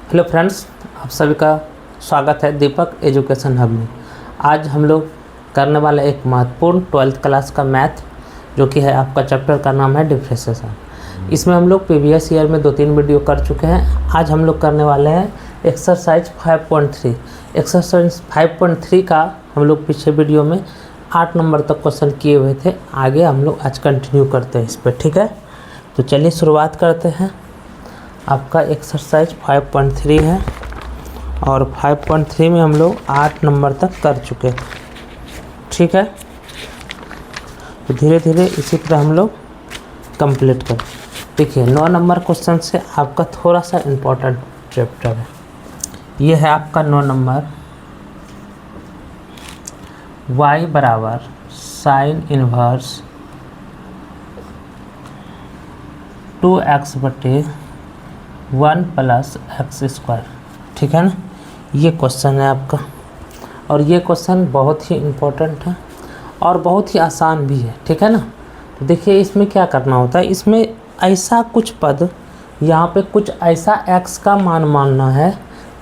Hello friends, आप सभी का स्वागत है दीपक एजुकेशन हब में। आज हम लोग करने वाले एक महत्वपूर्ण 12th क्लास का मैथ जो कि है आपका चैप्टर का नाम है डिफरेंशिएशन। इसमें हम लोग प्रीवियस ईयर में 2-3 वीडियो कर चुके हैं। आज हम लोग करने वाले हैं एक्सरसाइज 5.3। एक्सरसाइज 5.3 का हम लोग पिछले वीडियो में 8 नंबर तक क्वेश्चन किए हुए थे। आगे हम लोग आज कंटिन्यू करते हैं इस पर, ठीक है। तो चलिए शुरुआत करते हैं। आपका एक्सरसाइज 5.3 है और 5.3 में हम लोग 8 नंबर तक कर चुके हैं, ठीक है। तो धीरे धीरे इसी तरह हम लोग कंप्लीट करें। देखिए 9 नंबर क्वेश्चन से आपका थोड़ा सा इम्पोर्टेंट चैप्टर है। ये है आपका 9 नंबर, y बराबर साइन इनवर्स 2x बटे 1 + x², ठीक है ना। ये क्वेश्चन है आपका और ये क्वेश्चन बहुत ही इम्पोर्टेंट है और बहुत ही आसान भी है, ठीक है ना। तो देखिए इसमें क्या करना होता है, इसमें ऐसा कुछ पद यहाँ पे कुछ ऐसा x का मान मानना है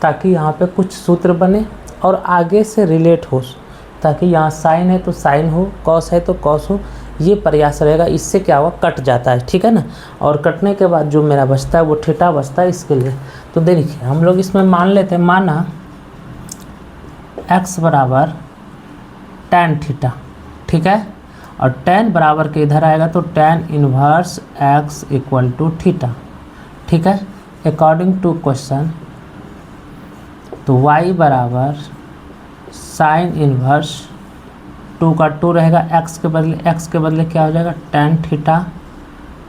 ताकि यहाँ पे कुछ सूत्र बने और आगे से रिलेट हो, ताकि यहाँ साइन है तो साइन हो, कॉस है तो कॉस हो। ये प्रयास रहेगा। इससे क्या हुआ, कट जाता है, ठीक है ना। और कटने के बाद जो मेरा बचता है वो थीटा बचता है इसके लिए। तो देखिए हम लोग इसमें मान लेते हैं, माना x बराबर tan थीटा, ठीक है। और tan बराबर के इधर आएगा तो tan इनवर्स x = थीटा, ठीक है। अकॉर्डिंग टू क्वेश्चन तो y बराबर साइन इनवर्स 2 का 2 रहेगा, x के बदले क्या हो जाएगा tan थीटा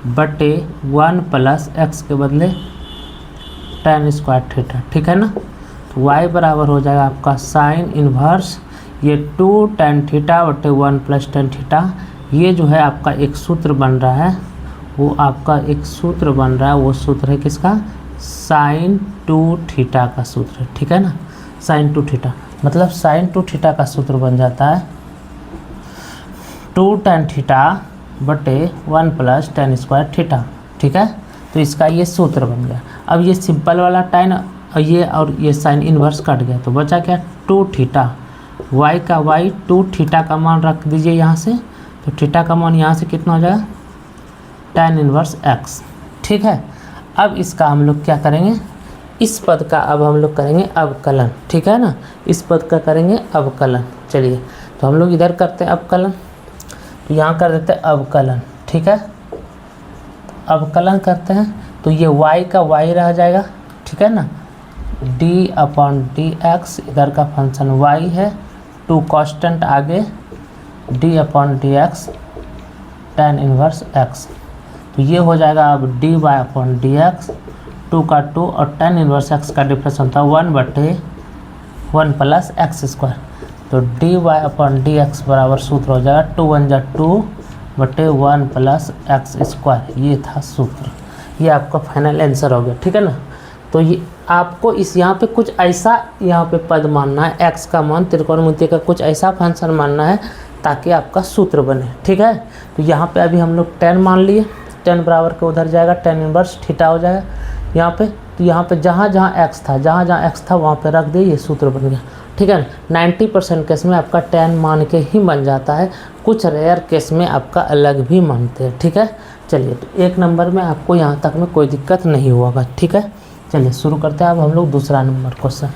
बटे 1 + x के बदले tan² थीटा, ठीक है ना। तो y बराबर हो जाएगा आपका साइन इनवर्स ये 2 tan थीटा बटे 1 + tan थीटा। ये जो है आपका एक सूत्र बन रहा है, वो आपका एक सूत्र बन रहा है, वो सूत्र है किसका, साइन 2 थीटा का सूत्र है, ठीक है ना। साइन 2 थीटा मतलब साइन 2 थीटा का सूत्र बन जाता है 2 tan थीटा बटे 1 + tan² थीटा, ठीक है। तो इसका ये सूत्र बन गया। अब ये सिंपल वाला tan और ये साइन इनवर्स कट गया तो बचा क्या, 2 थीटा। y का y 2 थीटा का मान रख दीजिए यहाँ से, तो थीटा का मान यहाँ से कितना हो जाएगा tan इनवर्स x, ठीक है। अब इसका हम लोग क्या करेंगे, इस पद का अब हम लोग करेंगे अवकलन, ठीक है ना। इस पद का करेंगे अवकलन। चलिए तो हम लोग इधर करते हैं अवकलन, तो यहाँ कर देते हैं अवकलन, ठीक है। अवकलन करते हैं तो ये y का y रह जाएगा, ठीक है ना। d/dx इधर का फंक्शन y है, 2 कांस्टेंट आगे d/dx tan इनवर्स x। तो ये हो जाएगा अब dy/dx 2 का 2 और tan इनवर्स x का डिफरेंस होता है 1 बटे 1 + x²। तो dy/dx बराबर सूत्र हो जाएगा 2 × 2 बटे 1 + x²। ये था सूत्र, ये आपका फाइनल आंसर हो गया, ठीक है ना। तो ये आपको इस यहाँ पे कुछ ऐसा यहाँ पे पद मानना है, x का मान त्रिकोणमिति का कुछ ऐसा फंक्शन मानना है ताकि आपका सूत्र बने, ठीक है। तो यहाँ पे अभी हम लोग tan मान लिए, tan बराबर के उधर जाएगा tan इनवर्स थीटा हो जाएगा यहाँ पे। तो यहाँ पे जहाँ जहाँ x था, वहाँ पे रख दिए, ये सूत्र बन गया, ठीक है ना। 90% केस में आपका tan मान के ही बन जाता है, कुछ रेयर केस में आपका अलग भी मानते हैं, ठीक है। चलिए तो 1 नंबर में आपको यहाँ तक में कोई दिक्कत नहीं होगा, ठीक है। चलिए शुरू करते हैं अब हम लोग दूसरा नंबर क्वेश्चन,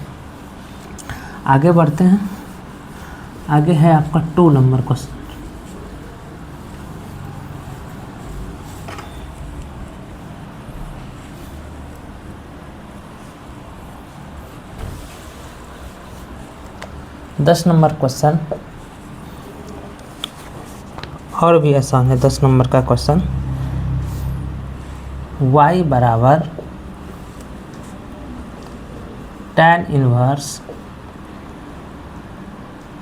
आगे बढ़ते हैं। आगे है आपका 2 नंबर क्वेश्चन। दस नंबर क्वेश्चन और भी आसान है। 10 नंबर का क्वेश्चन, y बराबर tan इनवर्स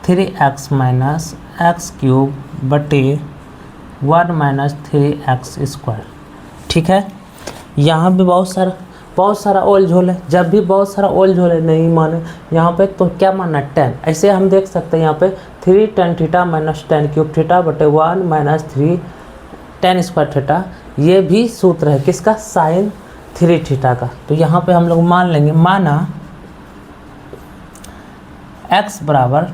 3x - x³ बटे 1 - 3x², ठीक है। यहाँ भी बहुत सारा ओल झोल है। जब भी बहुत सारा ओल झोल है नहीं माने यहाँ पे तो क्या मानना, tan। ऐसे हम देख सकते हैं यहाँ पे 3 tan थीटा - tan³ थीटा बटे 1 - 3 tan² थीटा। ये भी सूत्र है किसका, साइन 3 थीटा का। तो यहाँ पे हम लोग मान लेंगे, माना x बराबर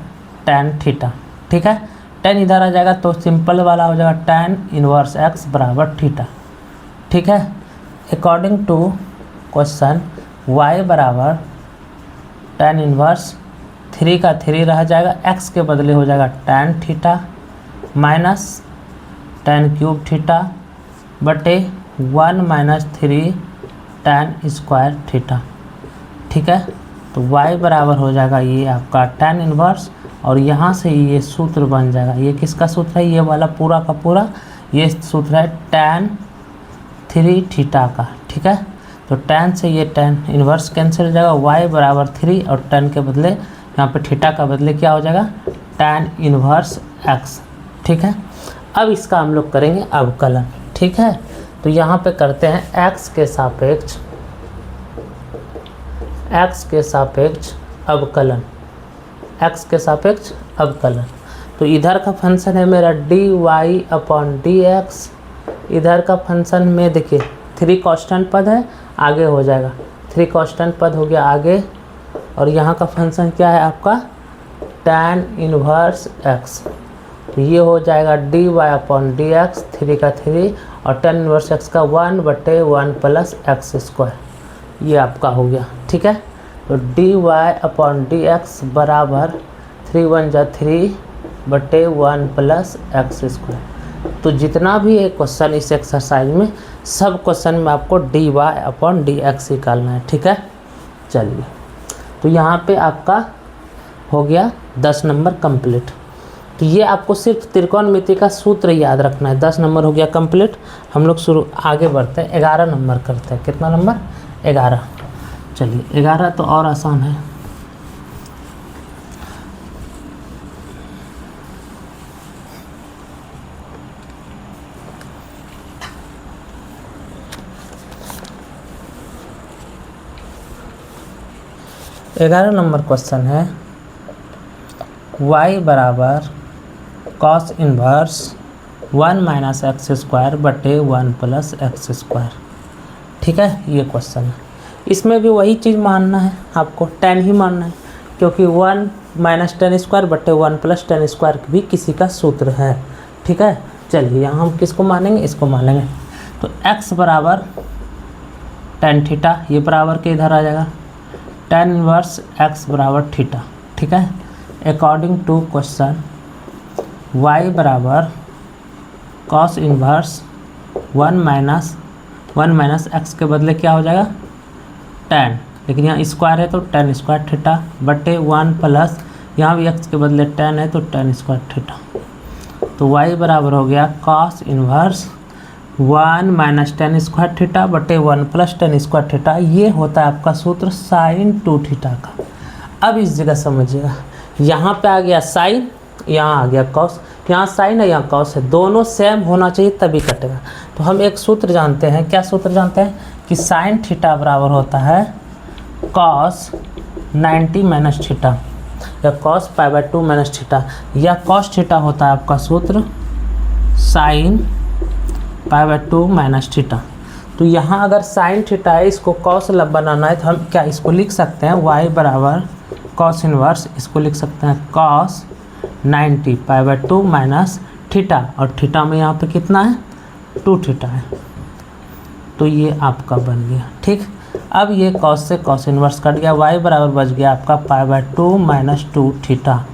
tan थीटा, ठीक है। tan इधर आ जाएगा तो सिंपल वाला हो जाएगा tan इनवर्स x बराबर थीटा, ठीक है। अकॉर्डिंग टू क्वेश्चन y बराबर tan इनवर्स 3 का 3 रह जाएगा, x के बदले हो जाएगा tan theta minus tan cube theta बटे 1 माइनस 3 tan स्क्वायर थीटा, ठीक है। तो y बराबर हो जाएगा ये आपका tan इनवर्स, और यहाँ से ये सूत्र बन जाएगा, ये किसका सूत्र है, ये वाला पूरा का पूरा ये सूत्र है tan 3 थीटा का, ठीक है। तो tan से ये tan इनवर्स कैंसिल हो जाएगा, y बराबर 3 और tan के बदले यहाँ पे थीटा का बदले क्या हो जाएगा tan इनवर्स x, ठीक है। अब इसका हम लोग करेंगे अवकलन, ठीक है। तो यहाँ पे करते हैं x के सापेक्ष अवकलन, x के सापेक्ष अवकलन। तो इधर का फंक्शन है मेरा dy/dx, इधर का फंक्शन में देखिए 3 कांस्टेंट पद है, आगे हो जाएगा 3 कांस्टेंट पद हो गया आगे, और यहाँ का फंक्शन क्या है आपका tan इनवर्स x। तो ये हो जाएगा dy/dx 3 का 3 और tan इनवर्स x का 1/1 प्लस एक्स स्क्वायर, ये आपका हो गया, ठीक है। तो dy/dx बराबर 3 × 1 = 3/1 प्लस एक्स स्क्वायर। तो जितना भी है क्वेश्चन इस एक्सरसाइज में, सब क्वेश्चन में आपको dy/dx निकालना है, ठीक है। चलिए, तो यहाँ पे आपका हो गया 10 नंबर कंप्लीट। तो ये आपको सिर्फ त्रिकोणमिति का सूत्र याद रखना है। 10 नंबर हो गया कंप्लीट। हम लोग शुरू आगे बढ़ते हैं, 11 नंबर करते हैं। कितना नंबर? 11। चलिए 11 तो और आसान है। ग्यारह नंबर क्वेश्चन है y बराबर cos inverse 1 minus X square बटे 1 प्लस एक्स स्क्वायर। ठीक है, ये क्वेश्चन है। इसमें भी वही चीज़ मानना है आपको, tan ही मानना है, क्योंकि 1 माइनस tan स्क्वायर बटे 1 प्लस tan स्क्वायर भी किसी का सूत्र है। ठीक है, चलिए यहाँ हम किसको मानेंगे? इसको मानेंगे। तो x बराबर tan थीटा, ये बराबर के इधर आ जाएगा tan इनवर्स x बराबर थीटा। ठीक है, अकॉर्डिंग टू क्वेश्चन y बराबर cos इनवर्स 1 माइनस x के बदले क्या हो जाएगा tan, लेकिन यहाँ स्क्वायर है तो tan स्क्वायर थीटा बटे 1 प्लस यहाँ भी x के बदले tan है तो tan स्क्वायर थीटा। तो y बराबर हो गया cos inverse 1 minus tan square theta बटे 1 प्लस tan स्क्वायर थीटा। ये होता है आपका सूत्र sin 2 थीटा का। अब इस जगह समझिएगा, यहाँ पे आ गया साइन, यहाँ आ गया कॉस, यहाँ साइन है यहाँ कॉस है, दोनों सेम होना चाहिए तभी कटेगा। तो हम एक सूत्र जानते हैं, क्या सूत्र जानते हैं कि साइन थीटा बराबर होता है कॉस 90 माइनस थीटा या कॉस π/2 माइनस थीटा, या कॉस थीटा होता है आपका सूत्र साइन π/2 माइनस थीटा। तो यहाँ अगर साइन थीटा है, इसको कॉस बनाना है तो हम क्या इसको लिख सकते हैं y बराबर कॉस इनवर्स, इसको लिख सकते हैं कॉस 90 π/2 माइनस थीटा, और थीटा में यहाँ पे कितना है 2 थीटा है। तो ये आपका बन गया। ठीक, अब ये कॉस से कॉस इनवर्स कट गया, y बराबर बच गया आपका π/2 माइनस 2 थीटा।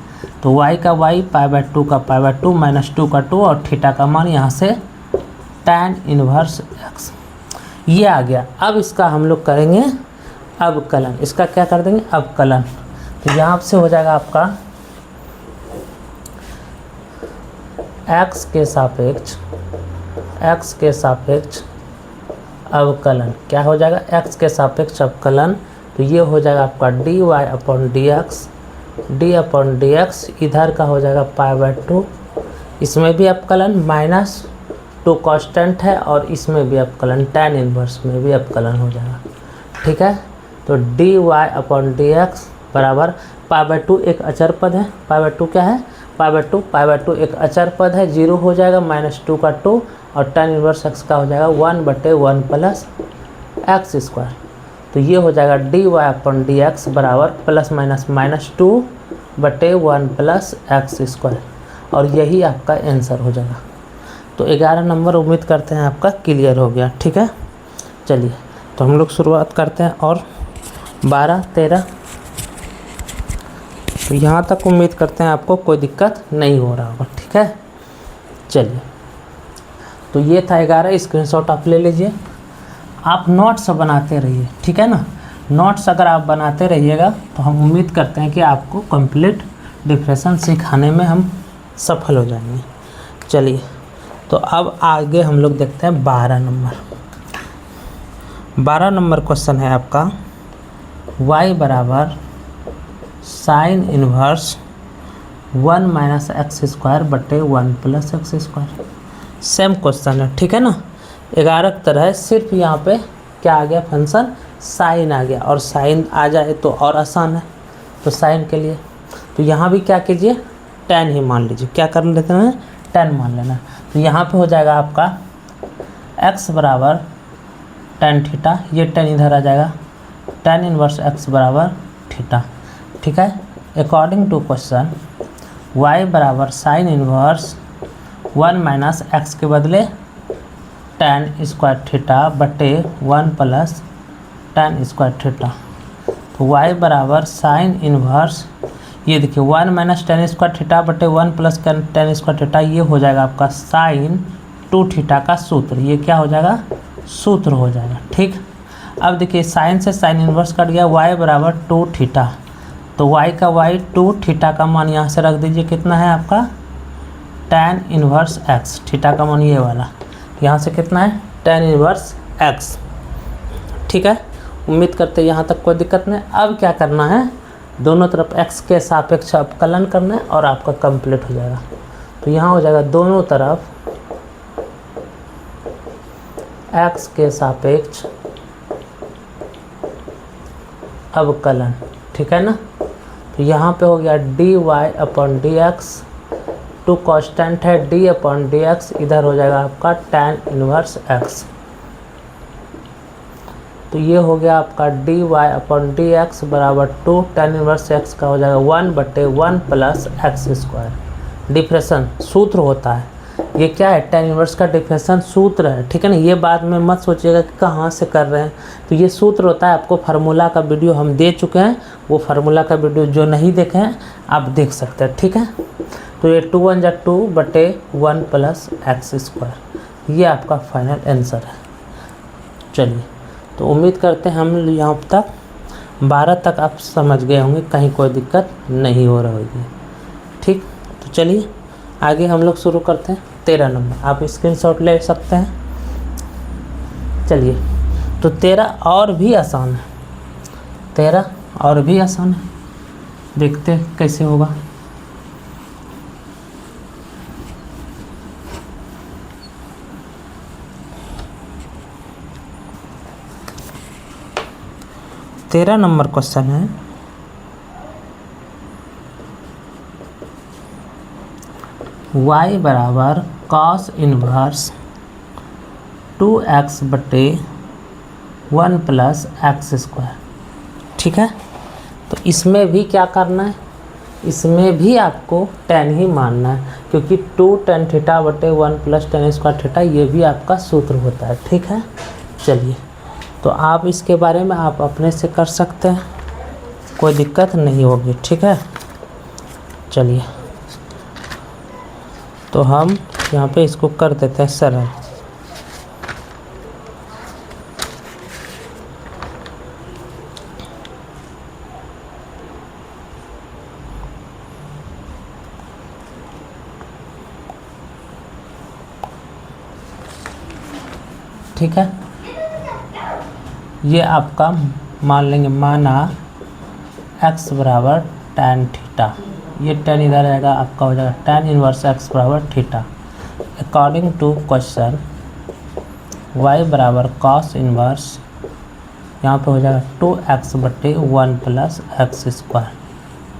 तो y का y, π/2 का π/2 माइनस 2 का 2 और थीटा का मान यहाँ से tan इनवर्स x, ये आ गया। अब इसका हम लोग करेंगे अवकलन, इसका क्या कर देंगे अवकलन। तो यहाँ से हो जाएगा आपका x के सापेक्ष अवकलन, क्या हो जाएगा x के सापेक्ष अवकलन। तो ये हो जाएगा आपका dy/dx, इधर का हो जाएगा π/2, इसमें भी अवकलन माइनस 2 कांस्टेंट है और इसमें भी अवकलन, tan इनवर्स में भी अवकलन हो जाएगा। ठीक है, तो dy/dx बराबर π/2 एक अचर पद है, π/2 क्या है π/2 एक अचर पद है, 0 हो जाएगा, -2 का 2 और tan इनवर्स x का हो जाएगा 1/1 प्लस एक्स स्क्वायर। तो ये हो जाएगा d Y upon D x बराबर plus minus minus 2/1 plus x square, और यही आपका आंसर हो जाएगा। तो 11 नंबर उम्मीद करते हैं आपका क्लियर हो गया। ठीक है, चलिए तो हम लोग शुरुआत करते हैं। और 12, 13, तो यहाँ तक उम्मीद करते हैं आपको कोई दिक्कत नहीं हो रहा होगा। ठीक है, चलिए तो ये था 11, स्क्रीनशॉट आप ले लीजिए। आप नोट्स बनाते रहिए, ठीक है ना। नोट्स अगर आप बनाते रहिएगा तो हम उम्मीद करते हैं कि आपको कंप्लीट डिफरेंशियल सिखाने में हम सफल हो जाएंगे। चलिए तो अब आगे हम लोग देखते हैं 12 नंबर। 12 नंबर क्वेश्चन है आपका y बराबर sine inverse 1 minus X square बटे 1 plus x square. Same question है, ठीक है ना। 11 की तरह है, सिर्फ यहाँ पे क्या आ गया, फंक्शन साइन आ गया, और साइन आ जाए तो और आसान है। तो साइन के लिए तो यहाँ भी क्या कीजिए, tan ही मान लीजिए। क्या कर लेते हैं, tan मान लेना। तो यहाँ पे हो जाएगा आपका x बराबर tan थीटा, ये tan इधर आ जाएगा, tan इनवर्स x बराबर थीटा। ठीक है, अकॉर्डिंग टू क्वेश्चन y बराबर साइन इनवर्स 1 माइनस एक्स के बदले tan स्क्वायर थीटा बटे 1 प्लस tan स्क्वायर थीटा। तो y बराबर साइन इनवर्स, ये देखिए 1 माइनस tan स्क्वायर थीटा बटे 1 प्लस tan स्क्वायर थीटा, ये हो जाएगा आपका साइन 2 थीटा का सूत्र। ये क्या हो जाएगा, सूत्र हो जाएगा। ठीक, अब देखिए साइन से साइन इनवर्स कट गया, y बराबर 2 थीटा। तो y का y 2 थीटा का मान यहाँ से रख दीजिए, कितना है आपका tan इनवर्स x। थीटा का मान ये वाला, यहाँ से कितना है tan इनवर्स x। ठीक है, उम्मीद करते हैं यहाँ तक कोई दिक्कत नहीं। अब क्या करना है, दोनों तरफ x के सापेक्ष अवकलन करना है और आपका कंप्लीट हो जाएगा। तो यहाँ हो जाएगा दोनों तरफ x के सापेक्ष अवकलन, ठीक है ना। तो यहाँ पे हो गया D Y upon D X, two constant है, डी अपॉन डी एक्स, इधर हो जाएगा आपका tan इनवर्स x। तो ये हो गया आपका D Y upon D x बराबर 2 tan इनवर्स x का हो जाएगा 1/1 प्लस एक्स स्क्वायर। डिफरेंशन सूत्र होता है, ये क्या है, tan इनवर्स का डिफरेंशियल सूत्र है। ठीक है ना, ये बाद में मत सोचिएगा कि कहाँ से कर रहे हैं। तो ये सूत्र होता है, आपको फार्मूला का वीडियो हम दे चुके हैं, वो फार्मूला का वीडियो जो नहीं देखे हैं आप देख सकते हैं। ठीक है, तो ये 2 1 2/1 प्लस एक्स स्क्वायर, ये आपका फाइनल आंसर है। चलिए तो उम्मीद करते हैं हम यहाँ तक 12 तक आप समझ गए होंगे, कहीं कोई दिक्कत नहीं हो रही होगी। ठीक, तो चलिए आगे हम लोग शुरू करते हैं 13 नंबर। आप स्क्रीनशॉट ले सकते हैं। चलिए तो 13 और भी आसान है, 13 और भी आसान है, देखते हैं कैसे होगा। तेरह नंबर क्वेश्चन है, y बराबर cos इनवर्स 2x बटे 1 प्लस एक्स स्क्वायर। ठीक है, तो इसमें भी क्या करना है, इसमें भी आपको tan ही मानना है, क्योंकि 2 tan थीटा बटे 1 प्लस tan स्क्वायर थीटा, ये भी आपका सूत्र होता है। ठीक है, चलिए तो आप इसके बारे में आप अपने से कर सकते हैं, कोई दिक्कत नहीं होगी। ठीक है, चलिए तो हम यहाँ पे इसको कर देते हैं सरल। ठीक है, ये आपका मान लेंगे, माना x बराबर tan थीटा, ये tan इधर आएगा, आपका हो जाएगा tan इनवर्स x बराबर थीटा। अकॉर्डिंग टू क्वेश्चन y बराबर cos इनवर्स, यहाँ पे हो जाएगा 2x बटे 1 प्लस एक्स स्क्वायर।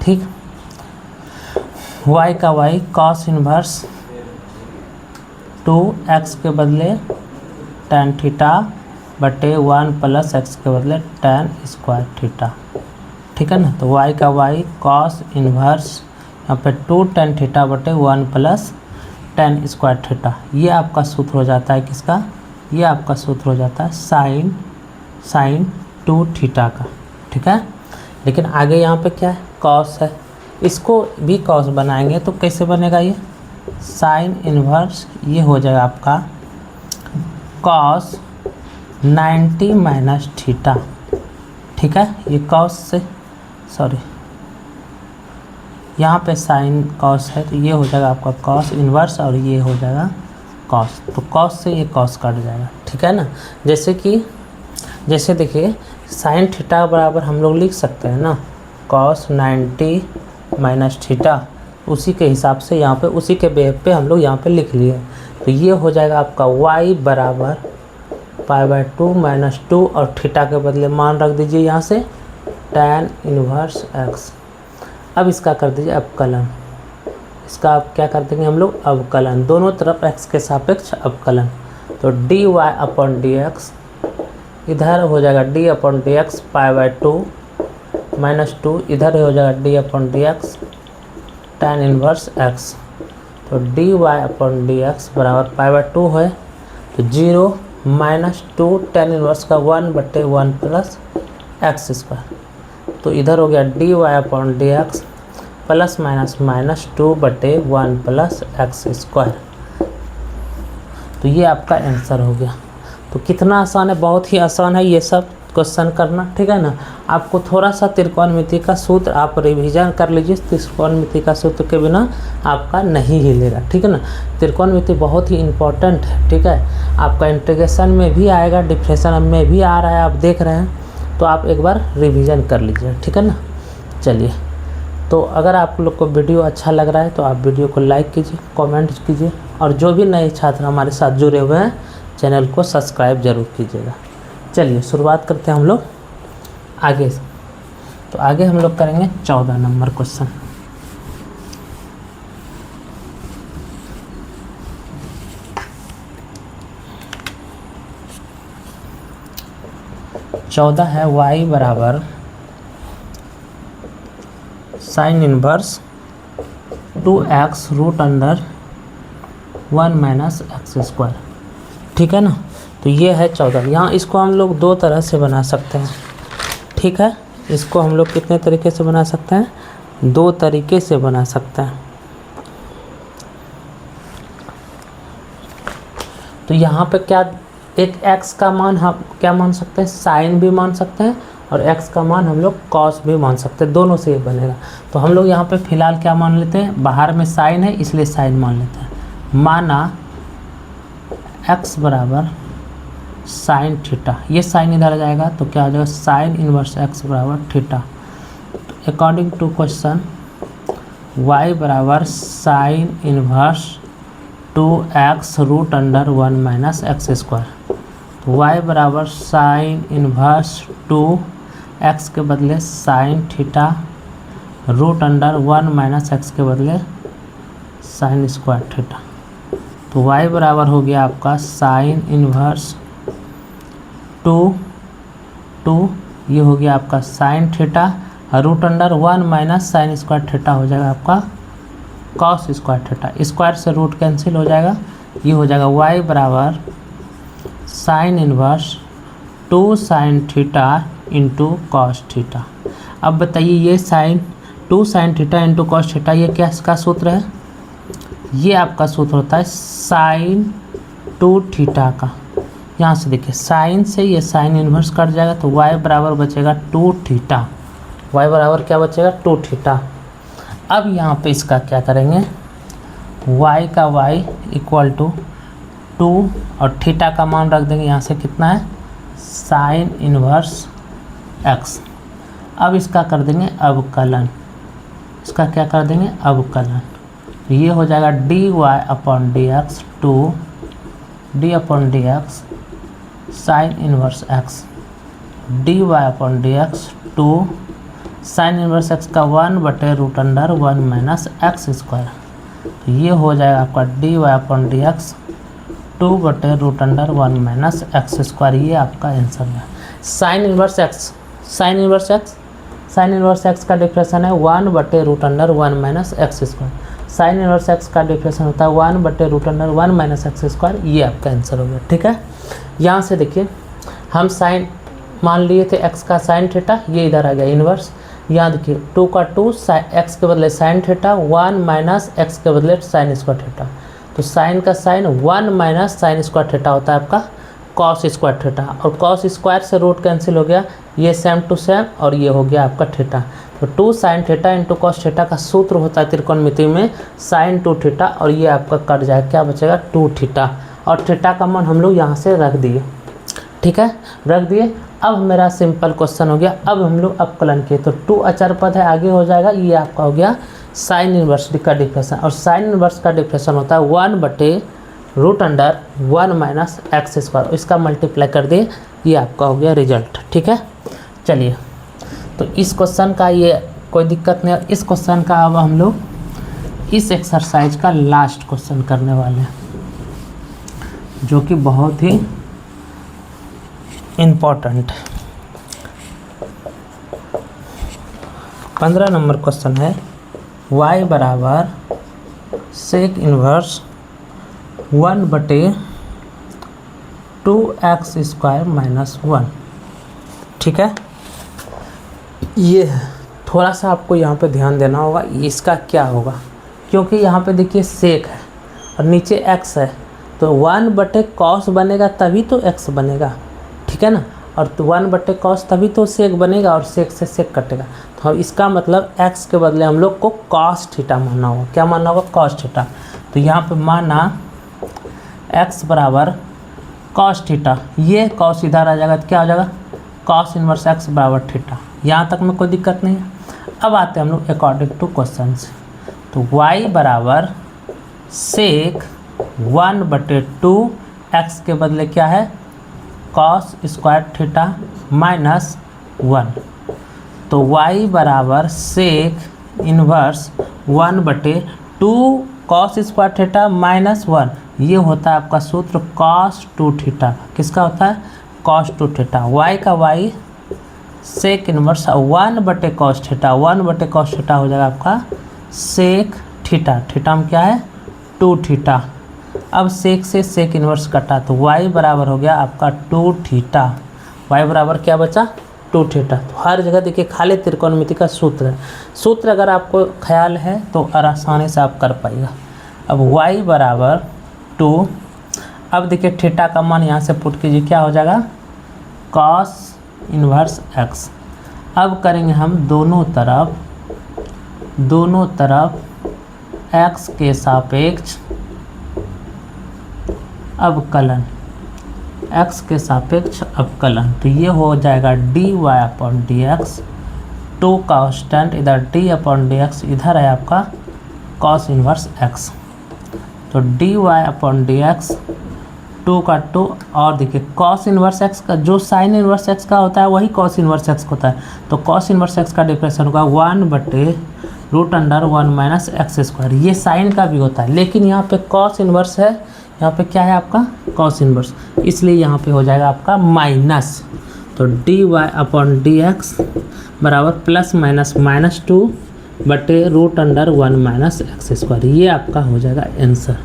ठीक, y का y cos इनवर्स 2x के बदले tan थीटा बटे 1 प्लस एक्स के बदले tan स्क्वायर थीटा, ठीक है ना। तो y का y कॉस इन्वर्स यहाँ पे 2 tan थीटा बटे 1 प्लस tan स्क्वायर थीटा, ये आपका सूत्र हो जाता है किसका, ये आपका सूत्र हो जाता है साइन 2 थीटा का, ठीक है। लेकिन आगे यहाँ पे क्या है, कॉस है, इसको भी कॉस बनाएंगे तो कैसे बनेगा, ये साइन इन्वर्स ये हो जाएगा आपका कॉस 90 माइनस थीटा, ठीक है। ये कॉस से सॉरी यहाँ पे साइन कॉस है तो ये हो जाएगा आपका कॉस इन्वर्स और ये हो जाएगा कॉस, तो कॉस से ये कॉस कट जाएगा, ठीक है ना। जैसे देखिए साइन थीटा बराबर हम लोग लिख सकते हैं ना कॉस 90 माइनस थीटा, उसी के हिसाब से यहाँ पे उसी के बेस पे हम लोग यहाँ पे लिख लिए। तो ये हो जाएगा आपका y बराबर π/2 माइनस 2 और थीटा के बदले मान रख दीजिए यहाँ से tan इन्वर्स x। अब इसका कर दीजिए अवकलन, इसका अब क्या कर देंगे हम लोग अवकलन, दोनों तरफ x के सापेक्ष अवकलन। तो dy/dx इधर हो जाएगा d/dx π/2 माइनस 2, इधर हो जाएगा d/dx tan इन्वर्स x। तो dy/dx बराबर π/2 है तो 0 माइनस 2 tan इन्वर्स का 1 बटे 1 प्लस एक्स स्क्वायर। तो इधर हो गया dy/dx प्लस माइनस 2 बटे 1 प्लस एक्स स्क्वायर। तो ये आपका आंसर हो गया। तो कितना आसान है, बहुत ही आसान है ये सब क्वेश्चन करना, ठीक है ना। आपको थोड़ा सा त्रिकोणमिति का सूत्र आप रिवीजन कर लीजिए, त्रिकोणमिति का सूत्र के बिना आपका नहीं हिलेगा, ठीक है ना। त्रिकोणमिति बहुत ही इम्पोर्टेंट है, ठीक है। आपका इंटीग्रेशन में भी आएगा, डिफरेंशियल में भी आ रहा है, आप देख रहे हैं, तो आप एक बार रिवीजन कर लीजिए, ठीक है ना। चलिए, तो अगर आप लोग को वीडियो अच्छा लग रहा है तो आप वीडियो को लाइक कीजिए, कमेंट कीजिए, और जो भी नए छात्र हमारे साथ जुड़े हुए हैं चैनल को सब्सक्राइब जरूर कीजिएगा। चलिए शुरुआत करते हैं हम लोग आगे से। तो आगे हम लोग करेंगे 14 नंबर क्वेश्चन। चौदह है y बराबर sine inverse 2x root under 1 minus X square, ठीक है ना। तो ये है 14। यहाँ इसको हम लोग दो तरह से बना सकते हैं, ठीक है। इसको हम लोग कितने तरीके से बना सकते हैं, दो तरीके से बना सकते हैं। तो यहाँ पे क्या एक x का मान हम क्या मान सकते हैं, साइन भी मान सकते हैं, और x का मान हम लोग कॉस भी मान सकते हैं, दोनों से ये बनेगा। तो हम लोग यहाँ पे फिलहाल क्या मान लेते हैं, बाहर में साइन है इसलिए साइन मान लेते हैं। माना x बराबर साइन थीटा, ये साइन इधर आ जाएगा तो क्या हो जाएगा साइन इन्वर्स x बराबर थीटा। अकॉर्डिंग टू क्वेश्चन y बराबर sine inverse 2x root under 1 minus X square. तो y बराबर साइन इन्वर्स 2x के बदले sine theta root under 1 minus X के बदले साइन स्क्वायर थीटा। तो y बराबर हो गया आपका साइन इन्वर्स 2 ये हो गया आपका sine theta, root under 1 minus sine square theta हो जाएगा आपका कॉस स्क्वायर थीटा। स्क्वायर से रूट कैंसिल हो जाएगा, ये हो जाएगा y बराबर sine inverse 2 sine theta into cos theta. अब बताइए ये sine 2 sine theta into cos theta ये क्या इसका सूत्र है, ये आपका सूत्र होता है साइन 2 थीटा का। यहाँ से देखिए साइन से ये साइन इन्वर्स कट जाएगा तो y बराबर बचेगा 2 थीटा, y बराबर क्या बचेगा 2 थीटा। अब यहाँ पे इसका क्या करेंगे, y का y इक्वल टू 2 और थीटा का मान रख देंगे यहाँ से कितना है साइन इन्वर्स x। अब इसका कर देंगे अवकलन, इसका क्या कर देंगे अवकलन। ये हो जाएगा dy/dx 2 d/dx sine inverse x, dy/dx 2 sine inverse x का 1 बटे root under 1 minus X square. तो ये हो जाएगा आपका dy/dx 2/√(1 - x², ये आपका आंसर है। Sine inverse x, sine inverse x का डिफ्रेक्शन है 1/√(1 - x²। साइन इनवर्स एक्स का डिफ्रेक्शन होता है 1/√(1 - x², ये आपका आंसर हो गया। ठीक है, यहाँ से देखिए हम साइन मान लिए थे x का साइन थीटा, ये इधर आ गया इनवर्स। यहाँ देखिए 2 का 2 x के बदले साइन थीटा, 1 - x के बदले साइन स्क्वायर थीटा। तो साइन का साइन 1 - साइन स्क्वायर थीटा होता है आपका कॉस स्क्वायर थीटा, और कॉस स्क्वायर से रूट कैंसिल हो गया, ये सेम टू सेम, और ये हो गया आपका थीटा। तो 2 sine theta into cos theta का सूत्र होता है त्रिकोणमिति में साइन 2 थीटा, और ये आपका कट जाएगा, क्या बचेगा 2 थीटा, और थीटा का मान हम लोग यहाँ से रख दिए। ठीक है, रख दिए। अब मेरा सिंपल क्वेश्चन हो गया, अब हम लोग अवकलन किए तो 2 अचर पद है, आगे हो जाएगा, ये आपका हो गया साइन इनवर्स का डिफ्रेक्शन, और साइन इनवर्स का डिफ्रेक्शन होता है 1/√(1 - x², इसका मल्टीप्लाई कर दिए, ये आपका हो गया रिजल्ट। ठीक है, चलिए तो इस क्वेश्चन का ये कोई दिक्कत नहीं है। इस क्वेश्चन का अब हम लोग इस एक्सरसाइज का लास्ट क्वेश्चन करने वाले हैं, जो कि बहुत ही इम्पोर्टेंट 15 नंबर क्वेश्चन है। y बराबर सेक इनवर्स 1/2x² - 1। ठीक है, ये है, थोड़ा सा आपको यहाँ पे ध्यान देना होगा, इसका क्या होगा, क्योंकि यहाँ पे देखिए सेक है और नीचे x है, तो 1/cos बनेगा तभी तो x बनेगा। ठीक है ना, और 1/cos तभी तो सेक बनेगा, और सेक से सेक कटेगा, तो इसका मतलब x के बदले हम लोग को cos थीटा मानना होगा। क्या मानना होगा? cos theta. तो यहाँ पे माना x बराबर cos थीटा, ये cos इधर आ जाएगा तो क्या हो जाएगा cos इनवर्स x बराबर थीटा। यहाँ तक में कोई दिक्कत नहीं है। अब आते हैं हम लोग अकॉर्डिंग टू क्वेश्चन से, तो y बराबर सेक 1/2 x के बदले क्या है cos स्क्वायर थीटा -1, तो y बराबर sec inverse 1/2 cos square theta -1, ये होता है आपका सूत्र cos 2 थीटा। किसका होता है? cos 2 theta. y का y sec inverse 1/cos theta, 1/cos theta हो जाएगा आपका सेक थीटा, थीटा में क्या है 2 थीटा। अब सेक से सेक इनवर्स कटा तो y बराबर हो गया आपका 2 थीटा। y बराबर क्या बचा 2 थीटा। तो हर जगह देखिए खाली त्रिकोणमिति का सूत्र है, सूत्र अगर आपको ख्याल है तो आसानी से आप कर पाएगा। अब y बराबर 2, अब देखिए थीटा का मान यहाँ से पुट कीजिए, क्या हो जाएगा cos इनवर्स x। अब करेंगे हम दोनों तरफ x के सापेक्ष अवकलन, x के सापेक्ष अवकलन, तो ये हो जाएगा dy/dx, 2 कांस्टेंट इधर d/dx, इधर है आपका cos इनवर्स x, तो dy/dx 2 का 2, और देखिए cos इनवर्स x का जो साइन इनवर्स x का होता है वही cos इनवर्स x होता है, तो cos इनवर्स x का डिफ्रेक्शन होगा 1/√(1 - x²। ये साइन का भी होता है, लेकिन यहाँ पे cos इनवर्स है, यहाँ पे क्या है आपका cos इनवर्स, इसलिए यहाँ पे हो जाएगा आपका माइनस, तो dy/dx बराबर ±(2/√(1 - x², ये आपका हो जाएगा आंसर।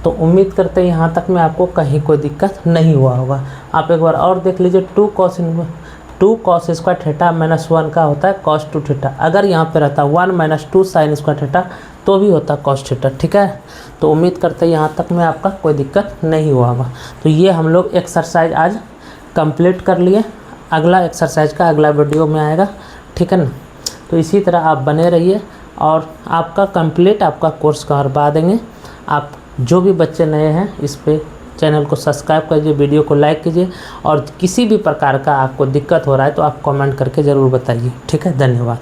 तो उम्मीद करते हैं यहाँ तक में आपको कहीं कोई दिक्कत नहीं हुआ होगा। आप एक बार और देख लीजिए, 2 cos स्क्वायर थीटा -1 का होता है cos 2 थीटा, अगर यहाँ पे रहता 1 - 2 साइन स्क्वायर थीटा तो भी होता cos थीटा। ठीक है, तो उम्मीद करते हैं यहाँ तक में आपका कोई दिक्कत नहीं हुआ होगा। तो ये हम लोग एक्सरसाइज आज कंप्लीट कर लिए, अगला एक्सरसाइज का अगला वीडियो में आएगा। ठीक है ना, तो इसी तरह आप बने रहिए और आपका कंप्लीट आपका कोर्स करवा देंगे। आप जो भी बच्चे नए हैं इस पे चैनल को सब्सक्राइब कीजिए, वीडियो को लाइक कीजिए, और किसी भी प्रकार का आपको दिक्कत हो रहा है तो आप कमेंट करके ज़रूर बताइए। ठीक है, धन्यवाद।